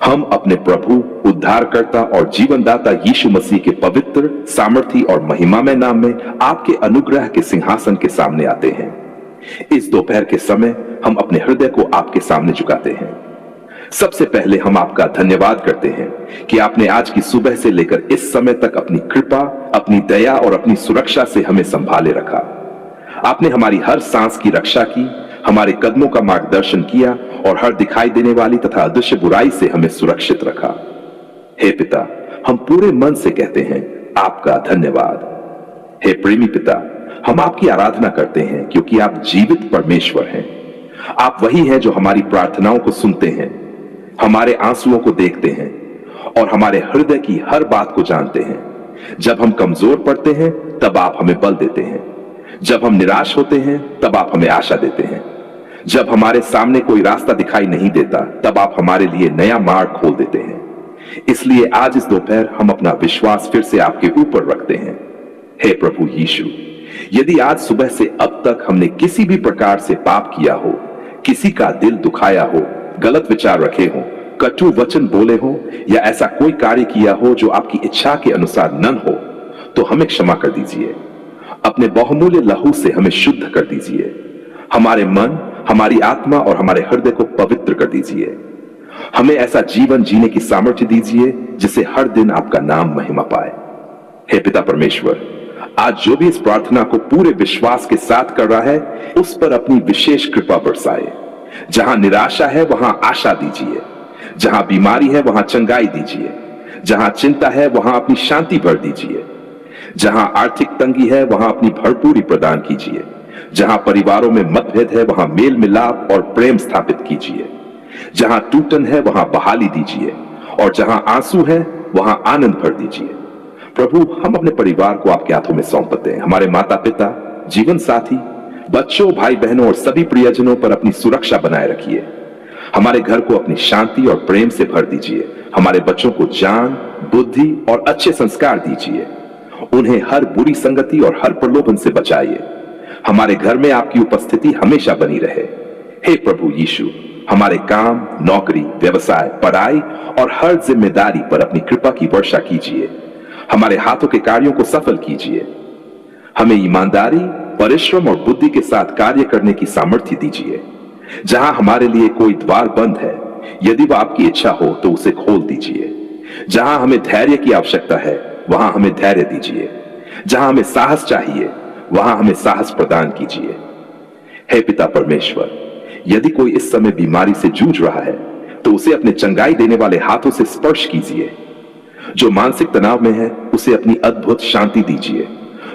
हम अपने प्रभु, उद्धारकर्ता और जीवनदाता यीशु मसीह के पवित्र, सामर्थी और महिमामय नाम में आपके अनुग्रह के सिंहासन के सामने आते हैं। इस दोपहर के समय हम अपने हृदय को आपके सामने झुकाते हैं। सबसे पहले हम आपका धन्यवाद करते हैं कि आपने आज की सुबह से लेकर इस समय तक अपनी कृपा, अपनी दया और अपनी सुरक्षा से हमें संभाले रखा। आपने हमारी हर सांस की रक्षा की, हमारे कदमों का मार्गदर्शन किया और हर दिखाई देने वाली तथा अदृश्य बुराई से हमें सुरक्षित रखा। हे पिता, हम पूरे मन से कहते हैं आपका धन्यवाद। हे प्रेमी पिता, हम आपकी आराधना करते हैं क्योंकि आप जीवित परमेश्वर हैं। आप वही हैं जो हमारी प्रार्थनाओं को सुनते हैं, हमारे आंसुओं को देखते हैं और हमारे हृदय की हर बात को जानते हैं। जब हम कमजोर पड़ते हैं तब आप हमें बल देते हैं, जब हम निराश होते हैं तब आप हमें आशा देते हैं, जब हमारे सामने कोई रास्ता दिखाई नहीं देता तब आप हमारे लिए नया मार्ग खोल देते हैं। इसलिए आज इस दोपहर हम अपना विश्वास फिर से आपके ऊपर रखते हैं। हे प्रभु यीशु, यदि आज सुबह से अब तक हमने किसी भी प्रकार से पाप किया हो, किसी का दिल दुखाया हो, गलत विचार रखे हो, कटु वचन बोले हो या ऐसा कोई कार्य किया हो जो आपकी इच्छा के अनुसार न हो, तो हमें क्षमा कर दीजिए। अपने बहुमूल्य लहू से हमें शुद्ध कर दीजिए। हमारे मन, हमारी आत्मा और हमारे हृदय को पवित्र कर दीजिए। हमें ऐसा जीवन जीने की सामर्थ्य दीजिए जिससे हर दिन आपका नाम महिमा पाए। हे पिता परमेश्वर, आज जो भी इस प्रार्थना को पूरे विश्वास के साथ कर रहा है, उस पर अपनी विशेष कृपा बरसाए। जहां निराशा है वहां आशा दीजिए, जहां बीमारी है वहां चंगाई दीजिए, जहां चिंता है वहां अपनी शांति भर दीजिए, जहां आर्थिक तंगी है वहां अपनी भरपूरी प्रदान कीजिए, जहां परिवारों में मतभेद है वहां मेल मिलाप और प्रेम स्थापित कीजिए, जहां टूटन है वहां बहाली दीजिए और जहां आंसू है वहां आनंद भर दीजिए। प्रभु, हम अपने परिवार को आपके हाथों में सौंपते हैं। हमारे माता पिता, जीवन साथी, बच्चों, भाई बहनों और सभी प्रियजनों पर अपनी सुरक्षा बनाए रखिए। हमारे घर को अपनी शांति और प्रेम से भर दीजिए। हमारे बच्चों को ज्ञान, बुद्धि और अच्छे संस्कार दीजिए। उन्हें हर बुरी संगति और हर प्रलोभन से बचाइए। हमारे घर में आपकी उपस्थिति हमेशा बनी रहे। हे प्रभु यीशु, हमारे काम, नौकरी, व्यवसाय, पढ़ाई और हर जिम्मेदारी पर अपनी कृपा की वर्षा कीजिए। हमारे हाथों के कार्यों को सफल कीजिए। हमें ईमानदारी, परिश्रम और बुद्धि के साथ कार्य करने की सामर्थ्य दीजिए। जहां हमारे लिए कोई द्वार बंद है, यदि वह आपकी इच्छा हो तो उसे खोल दीजिए। जहां हमें धैर्य की आवश्यकता है वहां हमें धैर्य दीजिए। जहां हमें साहस चाहिए वहां हमें साहस प्रदान कीजिए। हे पिता परमेश्वर, यदि कोई इस समय बीमारी से जूझ रहा है तो उसे अपने चंगाई देने वाले हाथों से स्पर्श कीजिए। जो मानसिक तनाव में है उसे अपनी अद्भुत शांति दीजिए।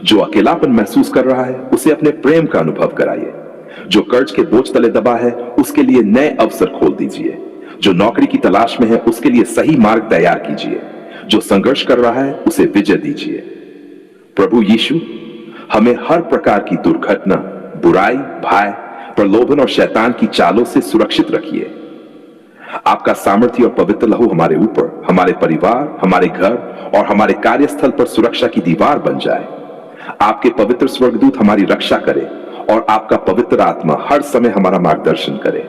जो अकेलापन महसूस कर रहा है उसे अपने प्रेम का अनुभव कराइए। जो कर्ज के बोझ तले दबा है उसके लिए नए अवसर खोल दीजिए। जो नौकरी की तलाश में है उसके लिए सही मार्ग तैयार कीजिए। जो संघर्ष कर रहा है उसे विजय दीजिए। प्रभु यीशु, हमें हर प्रकार की दुर्घटना, बुराई, भय, प्रलोभन और शैतान की चालों से सुरक्षित रखिए। आपका सामर्थ्य और पवित्र लहू हमारे ऊपर, हमारे परिवार, हमारे घर और हमारे कार्यस्थल पर सुरक्षा की दीवार बन जाए। आपके पवित्र स्वर्गदूत हमारी रक्षा करे और आपका पवित्र आत्मा हर समय हमारा मार्गदर्शन करे।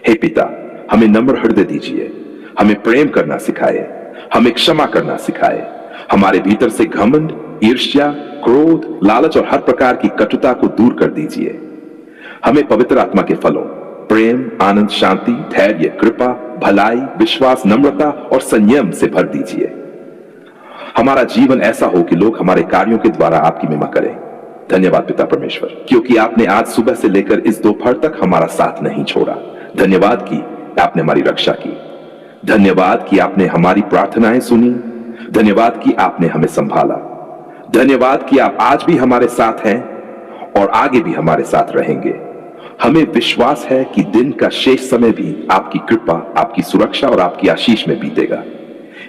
हे पिता, हमें नम्र हृदय दीजिए। हमें प्रेम करना सिखाए, हमें क्षमा करना सिखाए। हमारे भीतर से घमंड, ईर्ष्या, क्रोध, लालच और हर प्रकार की कटुता को दूर कर दीजिए। हमें पवित्र आत्मा के फलों, प्रेम, आनंद, शांति, धैर्य, कृपा, भलाई, विश्वास, नम्रता और संयम से भर दीजिए। हमारा जीवन ऐसा हो कि लोग हमारे कार्यों के द्वारा आपकी महिमा करें। धन्यवाद पिता परमेश्वर, क्योंकि आपने आज सुबह से लेकर इस दोपहर तक हमारा साथ नहीं छोड़ा। धन्यवाद कि आपने हमारी रक्षा की। धन्यवाद कि आपने हमारी प्रार्थनाएं सुनी। धन्यवाद कि आपने हमें संभाला। धन्यवाद कि आप आज भी हमारे साथ हैं और आगे भी हमारे साथ रहेंगे। हमें विश्वास है कि दिन का शेष समय भी आपकी कृपा, आपकी सुरक्षा और आपकी आशीष में बीतेगा।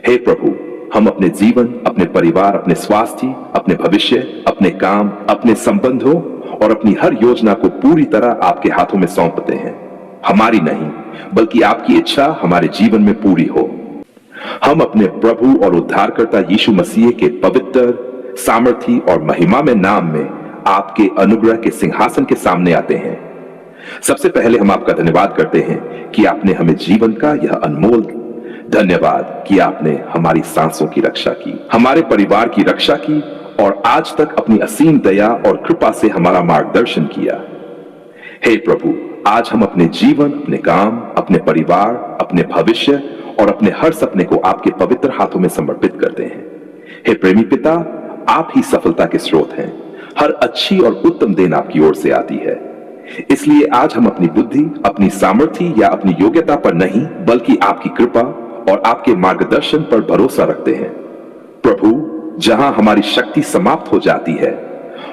हे प्रभु, हम अपने जीवन, अपने परिवार, अपने स्वास्थ्य, अपने भविष्य, अपने काम, अपने संबंधों और अपनी हर योजना को पूरी तरह आपके हाथों में सौंपते हैं। हमारी नहीं बल्कि आपकी इच्छा हमारे जीवन में पूरी हो। हम अपने प्रभु और उद्धारकर्ता यीशु मसीह के पवित्र, सामर्थी और महिमामय नाम में आपके अनुग्रह के सिंहासन के सामने आते हैं। सबसे पहले हम आपका धन्यवाद करते हैं कि आपने हमें जीवन का यह अनमोल धन्यवाद कि आपने हमारी सांसों की रक्षा की, हमारे परिवार की रक्षा की और आज तक अपनी असीम दया और कृपा से हमारा मार्गदर्शन किया। हे प्रभु, आज हम अपने जीवन, अपने काम, अपने परिवार, अपने भविष्य और अपने हर सपने को आपके पवित्र हाथों में समर्पित करते हैं। हे प्रेमी पिता, आप ही सफलता के स्रोत हैं। हर अच्छी और उत्तम देन आपकी ओर से आती है। इसलिए आज हम अपनी बुद्धि, अपनी सामर्थ्य या अपनी योग्यता पर नहीं, बल्कि आपकी कृपा और आपके मार्गदर्शन पर भरोसा रखते हैं। प्रभु, जहां हमारी शक्ति समाप्त हो जाती है,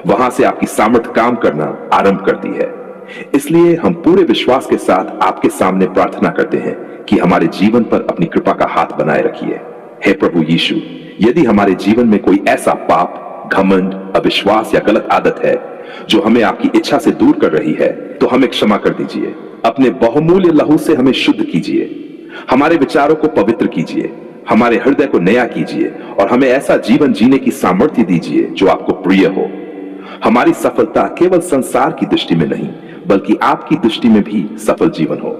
वहां से आपकी सामर्थ्य काम करना आरंभ करती है। इसलिए हम पूरे विश्वास के साथ आपके सामने प्रार्थना करते हैं कि हमारे जीवन पर अपनी कृपा का हाथ बनाए रखिए। हे प्रभु यीशु, यदि हमारे जीवन में कोई ऐसा पाप, घमंड, अविश्वास या गलत आदत है जो हमें आपकी इच्छा से दूर कर रही है, तो हमें क्षमा कर दीजिए। अपने बहुमूल्य लहू से हमें शुद्ध कीजिए, हमारे विचारों को पवित्र कीजिए, हमारे हृदय को नया कीजिए और हमें ऐसा जीवन जीने की सामर्थ्य दीजिए जो आपको प्रिय हो। हमारी सफलता केवल संसार की दृष्टि में नहीं, बल्कि आपकी दृष्टि में भी सफल जीवन हो।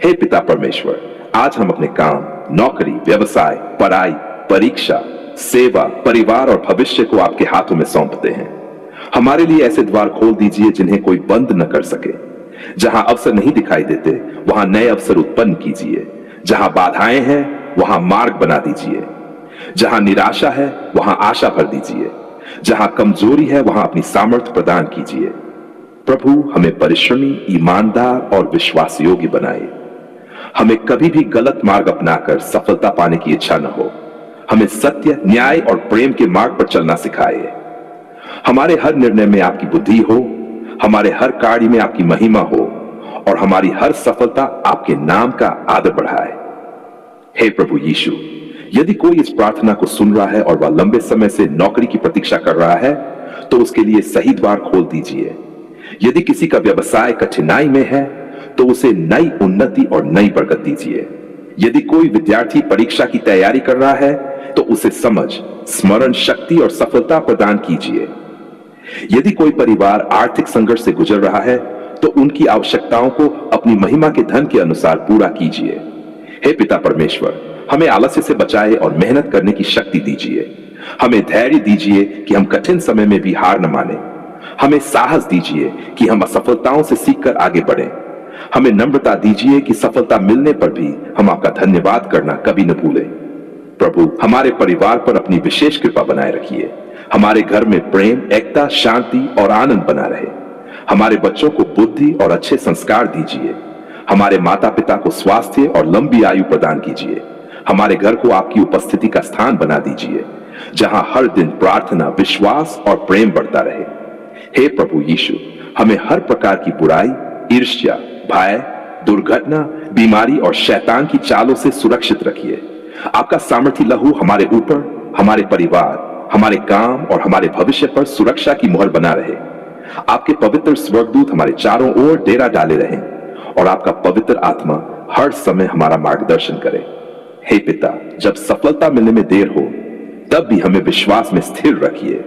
हे पिता परमेश्वर, आज हम अपने काम, नौकरी, व्यवसाय, पढ़ाई, परीक्षा, सेवा, परिवार और भविष्य को आपके हाथों में सौंपते हैं। हमारे लिए ऐसे द्वार खोल दीजिए जिन्हें कोई बंद न कर सके। जहां अवसर नहीं दिखाई देते, वहां नए अवसर उत्पन्न कीजिए। जहां बाधाएं हैं, वहां मार्ग बना दीजिए। जहां निराशा है, वहां आशा भर दीजिए। जहां कमजोरी है, वहां अपनी सामर्थ्य प्रदान कीजिए। प्रभु, हमें परिश्रमी, ईमानदार और विश्वास योग्य बनाए। हमें कभी भी गलत मार्ग अपनाकर सफलता पाने की इच्छा न हो। हमें सत्य, न्याय और प्रेम के मार्ग पर चलना सिखाए। हमारे हर निर्णय में आपकी बुद्धि हो, हमारे हर कार्य में आपकी महिमा हो और हमारी हर सफलता आपके नाम का आदर बढ़ाए। हे प्रभु यीशु, यदि कोई इस प्रार्थना को सुन रहा है और वह लंबे समय से नौकरी की प्रतीक्षा कर रहा है, तो उसके लिए सही द्वार खोल दीजिए। यदि किसी का व्यवसाय कठिनाई में है, तो उसे नई उन्नति और नई बरकत दीजिए। यदि कोई विद्यार्थी परीक्षा की तैयारी कर रहा है, तो उसे समझ, स्मरण शक्ति और सफलता प्रदान कीजिए। यदि कोई परिवार आर्थिक संघर्ष से गुजर रहा है, तो उनकी आवश्यकताओं को अपनी महिमा के धन के अनुसार पूरा कीजिए। हे पिता परमेश्वर, हमें आलस्य से बचाए और मेहनत करने की शक्ति दीजिए। हमें धैर्य दीजिए कि हम कठिन समय में भी हार न माने। हमें साहस दीजिए कि हम असफलताओं से सीखकर आगे बढ़ें। हमें नम्रता दीजिए कि सफलता मिलने पर भी हम आपका धन्यवाद करना कभी न भूलें। प्रभु, हमारे परिवार पर अपनी विशेष कृपा बनाए रखिए। हमारे घर में प्रेम, एकता, शांति और आनंद बना रहे। हमारे बच्चों को बुद्धि और अच्छे संस्कार दीजिए। हमारे माता पिता को स्वास्थ्य और लंबी आयु प्रदान कीजिए। हमारे घर को आपकी उपस्थिति का स्थान बना दीजिए, जहां हर दिन प्रार्थना, विश्वास और प्रेम बढ़ता रहे। हे प्रभु यीशु, हमें हर प्रकार की बुराई, ईर्ष्या, भय, दुर्घटना, बीमारी और शैतान की चालों से सुरक्षित रखिए। आपका सामर्थी लहू हमारे ऊपर, हमारे परिवार, हमारे काम और हमारे भविष्य पर सुरक्षा की मुहर बना रहे। आपके पवित्र स्वर्गदूत हमारे चारों ओर डेरा डाले रहें और आपका पवित्र आत्मा हर समय हमारा मार्गदर्शन करे। हे पिता, जब सफलता मिलने में देर हो, तब भी हमें विश्वास में स्थिर रखिए।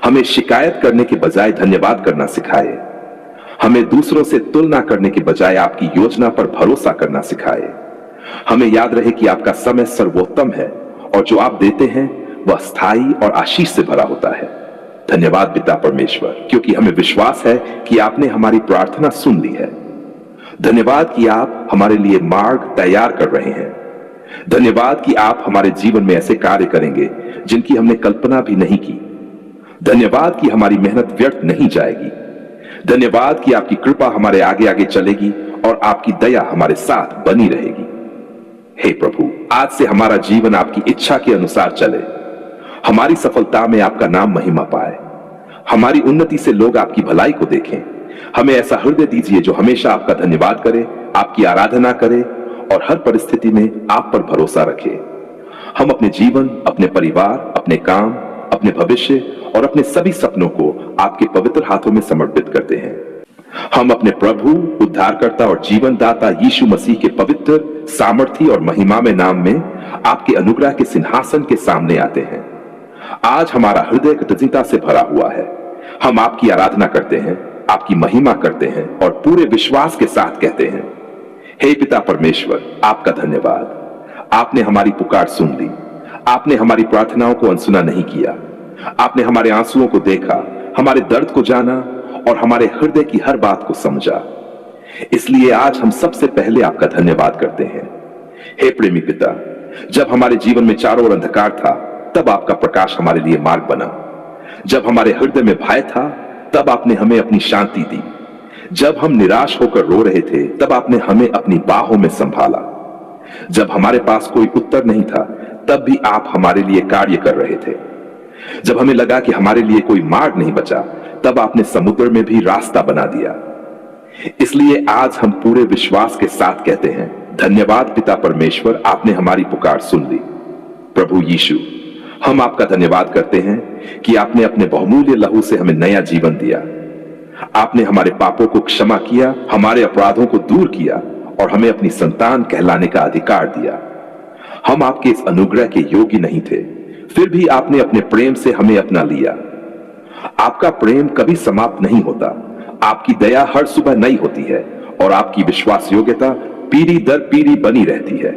हमें शिकायत करने के बजाय धन्यवाद करना सिखाए। हमें दूसरों से तुलना करने के बजाय आपकी योजना पर भरोसा करना सिखाए। हमें याद रहे कि आपका समय सर्वोत्तम है और जो आप देते हैं वह स्थायी और आशीष से भरा होता है। धन्यवाद पिता परमेश्वर, क्योंकि हमें विश्वास है कि आपने हमारी प्रार्थना सुन ली है। धन्यवाद कि आप हमारे लिए मार्ग तैयार कर रहे हैं। धन्यवाद कि आप हमारे जीवन में ऐसे कार्य करेंगे जिनकी हमने कल्पना भी नहीं की। धन्यवाद कि हमारी मेहनत व्यर्थ नहीं जाएगी। धन्यवाद कि आपकी कृपा हमारे आगे आगे चलेगी और आपकी दया हमारे साथ बनी रहेगी। हे प्रभु, आज से हमारा जीवन आपकी इच्छा के अनुसार चले। हमारी सफलता में आपका नाम महिमा पाए। हमारी उन्नति से लोग आपकी भलाई को देखें। हमें ऐसा हृदय दीजिए जो हमेशा आपका धन्यवाद करे, आपकी आराधना करे और हर परिस्थिति में आप पर भरोसा रखे। हम अपने जीवन, अपने परिवार, अपने काम, अपने भविष्य और अपने सभी सपनों को आपके पवित्र हाथों में समर्पित करते हैं। हम अपने प्रभु, उद्धारकर्ता और जीवनदाता यीशु मसीह के पवित्र, सामर्थी और महिमामय नाम में आपके अनुग्रह के सिंहासन के सामने आते हैं। आज हमारा हृदय कृतज्ञता से भरा हुआ है। हम आपकी आराधना करते हैं, आपकी महिमा करते हैं और पूरे विश्वास के साथ कहते हैं, हे पिता परमेश्वर, आपका धन्यवाद। आपने हमारी पुकार सुन ली। आपने हमारी प्रार्थनाओं को अनसुना नहीं किया। आपने हमारे आंसुओं को देखा, हमारे दर्द को जाना और हमारे हृदय की हर बात को समझा। इसलिए आज हम सबसे पहले आपका धन्यवाद करते हैं। हे प्रेमी पिता, जब हमारे जीवन में चारों ओर अंधकार था, तब आपका प्रकाश हमारे लिए मार्ग बना। जब हमारे हृदय में भय था, तब आपने हमें अपनी शांति दी। जब हम निराश होकर रो रहे थे, तब आपने हमें अपनी बाहों में संभाला। जब हमारे पास कोई उत्तर नहीं था, तब भी आप हमारे लिए कार्य कर रहे थे। जब हमें लगा कि हमारे लिए कोई मार्ग नहीं बचा, तब आपने समुद्र में भी रास्ता बना दिया। इसलिए आज हम पूरे विश्वास के साथ कहते हैं, धन्यवाद पिता परमेश्वर, आपने हमारी पुकार सुन ली। प्रभु यीशु, हम आपका धन्यवाद करते हैं कि आपने अपने बहुमूल्य लहू से हमें नया जीवन दिया। आपने हमारे पापों को क्षमा किया, हमारे अपराधों को दूर किया और हमें अपनी संतान कहलाने का अधिकार दिया। हम आपके इस अनुग्रह के योग्य नहीं थे, फिर भी आपने अपने प्रेम से हमें अपना लिया। आपका प्रेम कभी समाप्त नहीं होता, आपकी दया हर सुबह नई होती है और आपकी विश्वास योग्यता पीढ़ी दर पीढ़ी बनी रहती है।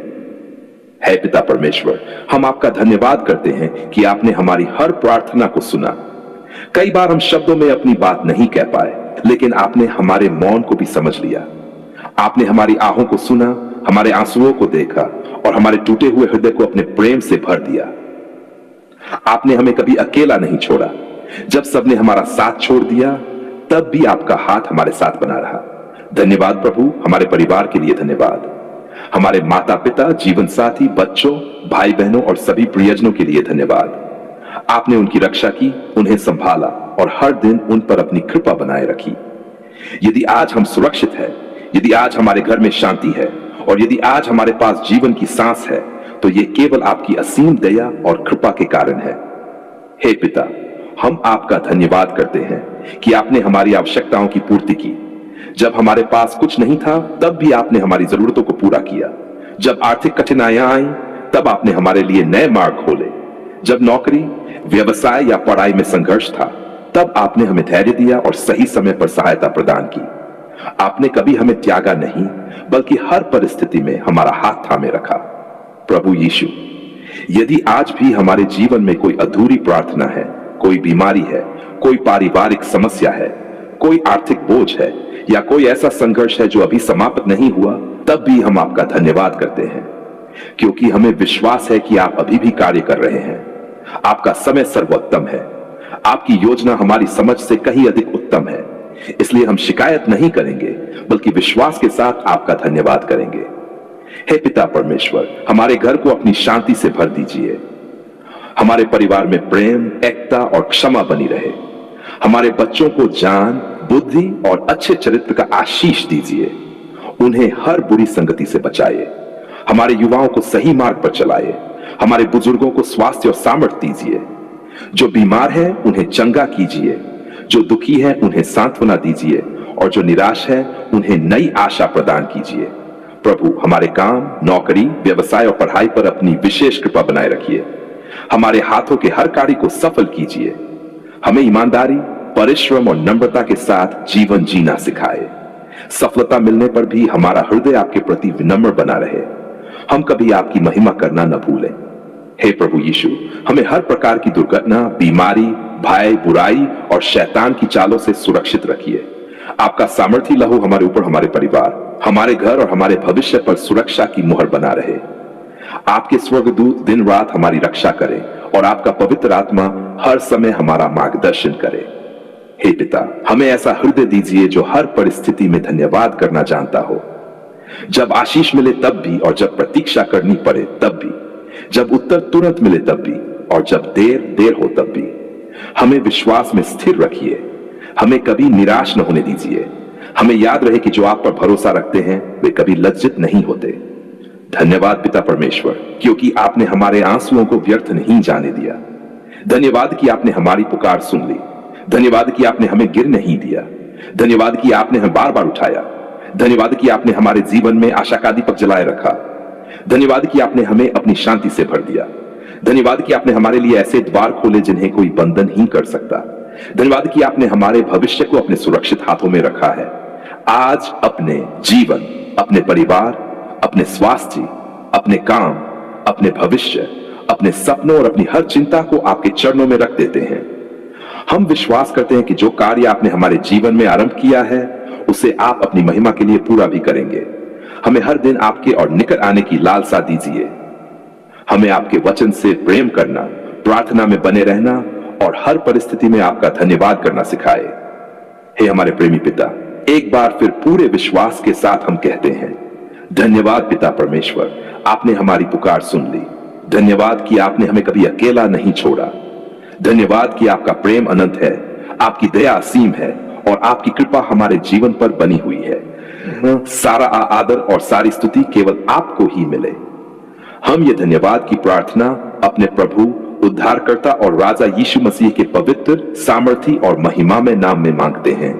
हे पिता परमेश्वर, हम आपका धन्यवाद करते हैं कि आपने हमारी हर प्रार्थना को सुना। कई बार हम शब्दों में अपनी बात नहीं कह पाए, लेकिन आपने हमारे मौन को भी समझ लिया। आपने हमारी आहों को सुना, हमारे आंसुओं को देखा और हमारे टूटे हुए हृदय को अपने प्रेम से भर दिया। आपने हमें कभी अकेला नहीं छोड़ा। जब सबने हमारा साथ छोड़ दिया, तब भी आपका हाथ हमारे साथ बना रहा। धन्यवाद प्रभु, हमारे परिवार के लिए धन्यवाद। हमारे माता पिता, जीवन साथी, बच्चों, भाई बहनों और सभी प्रियजनों के लिए धन्यवाद। आपने उनकी रक्षा की, उन्हें संभाला और हर दिन उन पर अपनी कृपा बनाए रखी। यदि आज हम सुरक्षित हैं, यदि आज हमारे घर में शांति है और यदि आज हमारे पास जीवन की सांस है, तो ये केवल आपकी असीम दया और कृपा के कारण है। हे पिता, हम आपका धन्यवाद करते हैं कि आपने हमारी आवश्यकताओं की पूर्ति की। जब हमारे पास कुछ नहीं था, तब भी आपने हमारी जरूरतों को पूरा किया। जब आर्थिक कठिनाइयां आई, तब आपने हमारे लिए नए मार्ग खोले। जब नौकरी, व्यवसाय या पढ़ाई में संघर्ष था, तब आपने हमें धैर्य दिया और सही समय पर सहायता प्रदान की। आपने कभी हमें त्यागा नहीं, बल्कि हर परिस्थिति में हमारा हाथ थामे रखा। प्रभु यीशु, यदि आज भी हमारे जीवन में कोई अधूरी प्रार्थना है, कोई बीमारी है, कोई पारिवारिक समस्या है, कोई आर्थिक बोझ है या कोई ऐसा संघर्ष है जो अभी समाप्त नहीं हुआ, तब भी हम आपका धन्यवाद करते हैं, क्योंकि हमें विश्वास है कि आप अभी भी कार्य कर रहे हैं। आपका समय सर्वोत्तम है। आपकी योजना हमारी समझ से कहीं अधिक उत्तम है। इसलिए हम शिकायत नहीं करेंगे, बल्कि विश्वास के साथ आपका धन्यवाद करेंगे। हे पिता परमेश्वर, हमारे घर को अपनी शांति से भर दीजिए। हमारे परिवार में प्रेम, एकता और क्षमा बनी रहे। हमारे बच्चों को ज्ञान, बुद्धि और अच्छे चरित्र का आशीष दीजिए। उन्हें हर बुरी संगति से बचाइए। हमारे युवाओं को सही मार्ग पर चलाइए। हमारे बुजुर्गों को स्वास्थ्य और सामर्थ्य दीजिए। जो बीमार है उन्हें चंगा कीजिए। जो दुखी है उन्हें सांत्वना दीजिए और जो निराश है उन्हें नई आशा प्रदान कीजिए। प्रभु, हमारे काम, नौकरी, व्यवसाय और पढ़ाई पर अपनी विशेष कृपा बनाए रखिए। हमारे हाथों के हर कार्य को सफल कीजिए। हमें ईमानदारी, परिश्रम और नम्रता के साथ जीवन जीना सिखाए। सफलता मिलने पर भी हमारा हृदय आपके प्रति विनम्र बना रहे। हम कभी आपकी महिमा करना न भूलें। हे प्रभु यीशु, हमें हर प्रकार की दुर्घटना, बीमारी, भय, बुराई और शैतान की चालों से सुरक्षित रखिए। आपका सामर्थी लहू हमारे ऊपर, हमारे परिवार, हमारे घर और हमारे भविष्य पर सुरक्षा की मुहर बना रहे। आपके स्वर्गदूत दिन रात हमारी रक्षा करें और आपका पवित्र आत्मा हर समय हमारा मार्गदर्शन करे। हे पिता, हमें ऐसा हृदय दीजिए जो हर परिस्थिति में धन्यवाद करना जानता हो। जब आशीष मिले तब भी और जब प्रतीक्षा करनी पड़े तब भी, जब उत्तर तुरंत मिले तब भी और जब देर हो तब भी। हमें विश्वास में स्थिर रखिए। हमें कभी निराश न होने दीजिए। हमें याद रहे कि जो आप पर भरोसा रखते हैं वे कभी लज्जित नहीं होते। धन्यवाद पिता परमेश्वर, क्योंकि आपने हमारे आंसुओं को व्यर्थ नहीं जाने दिया। धन्यवाद कि आपने हमारी पुकार सुन ली। धन्यवाद कि आपने हमें गिर नहीं दिया। धन्यवाद कि आपने हमें बार बार उठाया। धन्यवाद कि आपने हमारे जीवन में आशा का दीपक जलाए रखा। धन्यवाद कि आपने हमें अपनी शांति से भर दिया। धन्यवाद कि आपने हमारे लिए ऐसे द्वार खोले जिन्हें कोई बंधन ही कर सकता। धन्यवाद कि आपने हमारे भविष्य को अपने सुरक्षित हाथों में रखा है। आज अपने जीवन, अपने परिवार, अपने स्वास्थ्य, अपने काम अपने भविष्य, अपने सपनों और अपनी हर चिंता को आपके चरणों में रख देते हैं। हम विश्वास करते हैं कि जो कार्य आपने हमारे जीवन में आरंभ किया है उसे आप अपनी महिमा के लिए पूरा भी करेंगे। हमें हर दिन आपके और निकट आने की लालसा दीजिए। हमें आपके वचन से प्रेम करना, प्रार्थना में बने रहना और हर परिस्थिति में आपका धन्यवाद करना सिखाए। हे हमारे प्रेमी पिता, एक बार फिर पूरे विश्वास के साथ हम कहते हैं, धन्यवाद पिता परमेश्वर, आपने हमारी पुकार सुन ली। धन्यवाद कि आपने हमें कभी अकेला नहीं छोड़ा। धन्यवाद कि आपका प्रेम अनंत है, आपकी दया असीम है और आपकी कृपा हमारे जीवन पर बनी हुई है। सारा आदर और सारी स्तुति केवल आपको ही मिले। हम ये धन्यवाद की प्रार्थना अपने प्रभु, उद्धारकर्ता और राजा यीशु मसीह के पवित्र, सामर्थी और महिमामय नाम में मांगते हैं।